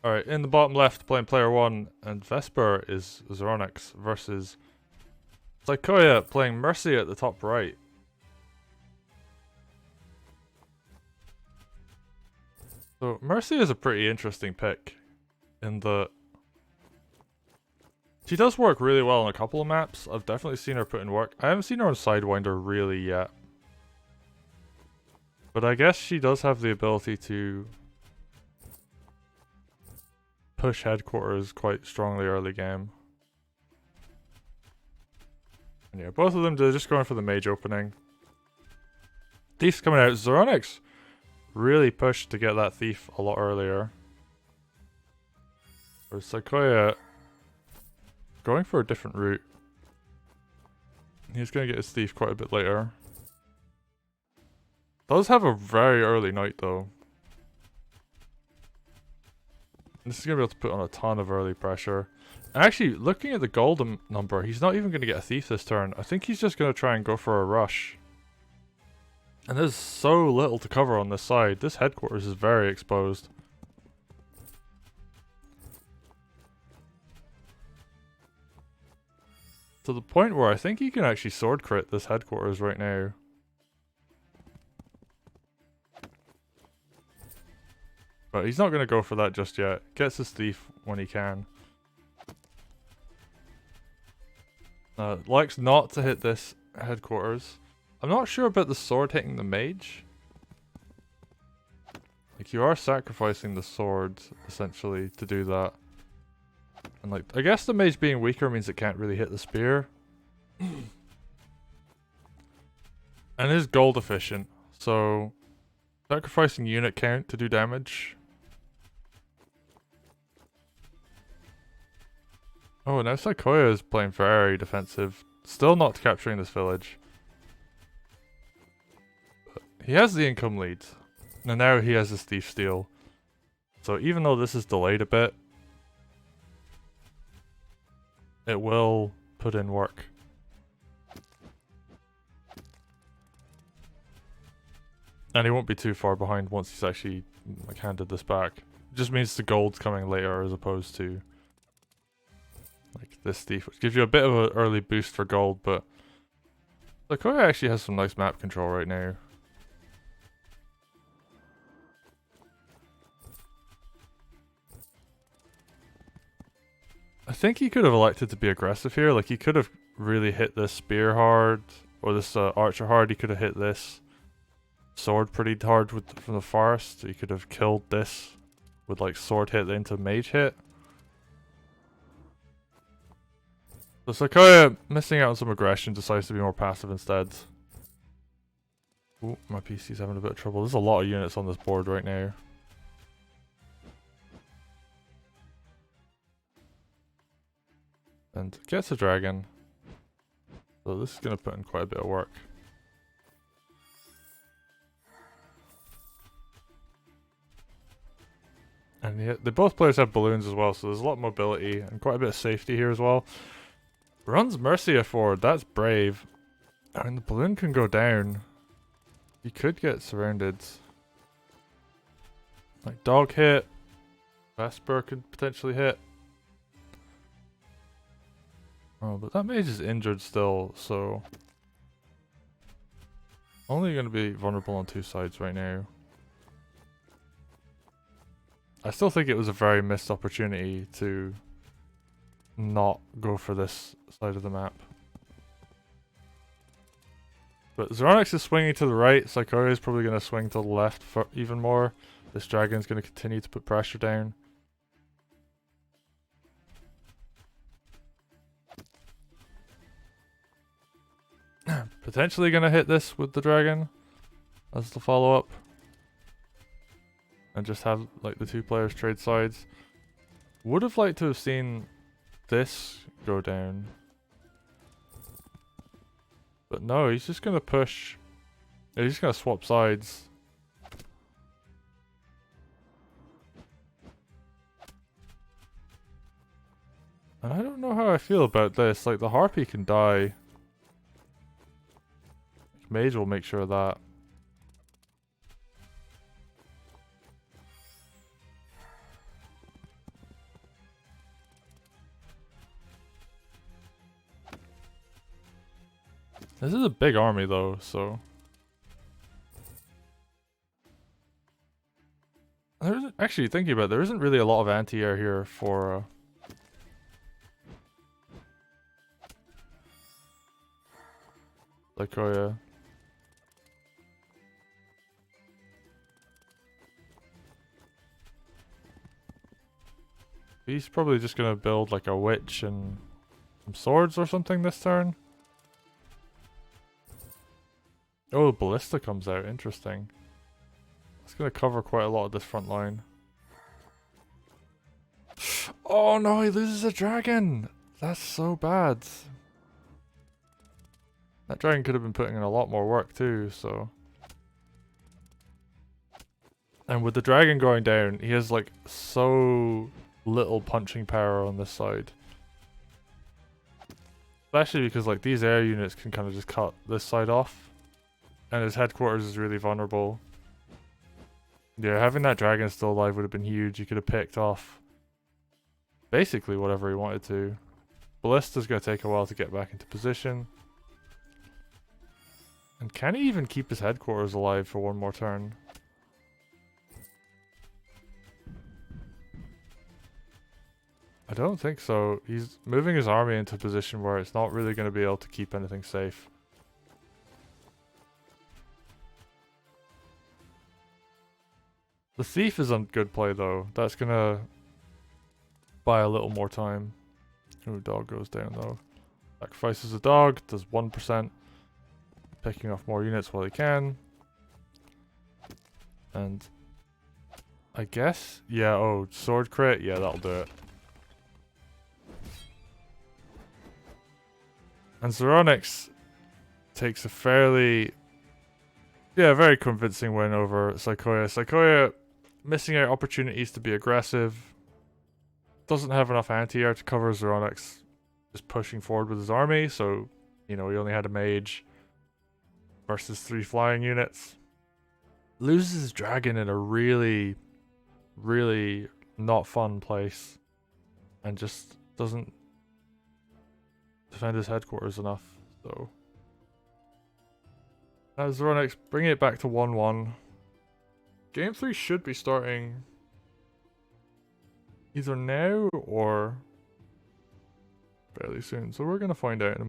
Alright, in the bottom left, playing player 1, and Vesper is Zeronix versus Saikoya playing Mercy at the top right. So, Mercy is a pretty interesting pick, in that she does work really well on a couple of maps. I've definitely seen her put in work. I haven't seen her on Sidewinder really yet. But I guess she does have the ability to push headquarters quite strongly early game. And yeah, both of them are just going for the mage opening. Thief's coming out. Zeronix really pushed to get that thief a lot earlier. Or Saikoya going for a different route. He's going to get his thief quite a bit later. Does have a very early night though. This is going to be able to put on a ton of early pressure. And actually, looking at the golden number, he's not even going to get a thief this turn. I think he's just going to try and go for a rush. And there's so little to cover on this side. This headquarters is very exposed. To the point where I think he can actually sword crit this headquarters right now. But he's not going to go for that just yet. Gets his thief when he can. Likes not to hit this headquarters. I'm not sure about the sword hitting the mage. Like, you are sacrificing the sword, essentially, to do that. And like, I guess the mage being weaker means it can't really hit the spear. And is gold efficient, so sacrificing unit count to do damage. Oh, now Saikoya is playing very defensive. Still not capturing this village. But he has the income lead. And now he has his thief steal. So even though this is delayed a bit, it will put in work. And he won't be too far behind once he's actually like handed this back. It just means the gold's coming later as opposed to like this thief, which gives you a bit of an early boost for gold, but Saikoya actually has some nice map control right now. I think he could have elected to be aggressive here. Like, he could have really hit this spear hard, or this archer hard. He could have hit this sword pretty hard from the forest. He could have killed this with like sword hit into mage hit. So Saikoya, missing out on some aggression, decides to be more passive instead. Ooh, my PC's having a bit of trouble. There's a lot of units on this board right now. And gets a dragon. So this is going to put in quite a bit of work. And yeah, both players have balloons as well, so there's a lot of mobility and quite a bit of safety here as well. Runs Mercia forward, that's brave. I mean, the balloon can go down. You could get surrounded. Like, dog hit. Vesper could potentially hit. Oh, but that mage is injured still, so only going to be vulnerable on two sides right now. I still think it was a very missed opportunity to not go for this side of the map. But Zeronix is swinging to the right. Saikoya is probably going to swing to the left for even more. This dragon is going to continue to put pressure down. Potentially going to hit this with the dragon as the follow-up. And just have like the two players trade sides. Would have liked to have seen this go down. But no, he's just going to push. Yeah, he's just going to swap sides. And I don't know how I feel about this. Like, the Harpy can die. Mage will make sure of that. This is a big army though, so... Actually, thinking about it, there isn't really a lot of anti-air here for... Saikoya. He's probably just gonna build like a witch and some swords or something this turn. Oh, ballista comes out, interesting. It's gonna cover quite a lot of this front line. Oh no, he loses a dragon! That's so bad. That dragon could have been putting in a lot more work too, so... And with the dragon going down, he has like so little punching power on this side. Especially because like these air units can kind of just cut this side off. And his headquarters is really vulnerable. Yeah, having that dragon still alive would have been huge. He could have picked off basically whatever he wanted to. Ballista's going to take a while to get back into position. And can he even keep his headquarters alive for one more turn? I don't think so. He's moving his army into a position where it's not really going to be able to keep anything safe. The thief is a good play though. That's going to buy a little more time. Ooh, dog goes down though. Sacrifices a dog, does 1%. Picking off more units while he can. And I guess, yeah, oh, sword crit, yeah, that'll do it. And Zeronix takes a fairly, yeah, very convincing win over Saikoya. Saikoya missing out opportunities to be aggressive. Doesn't have enough anti-air to cover Zeronix just pushing forward with his army, so, you know, he only had a mage versus 3 flying units. Loses his dragon in a really, really not fun place. And just doesn't defend his headquarters enough, so... Now Zeronix bringing it back to 1-1. Game 3 should be starting either now or fairly soon, so we're going to find out in a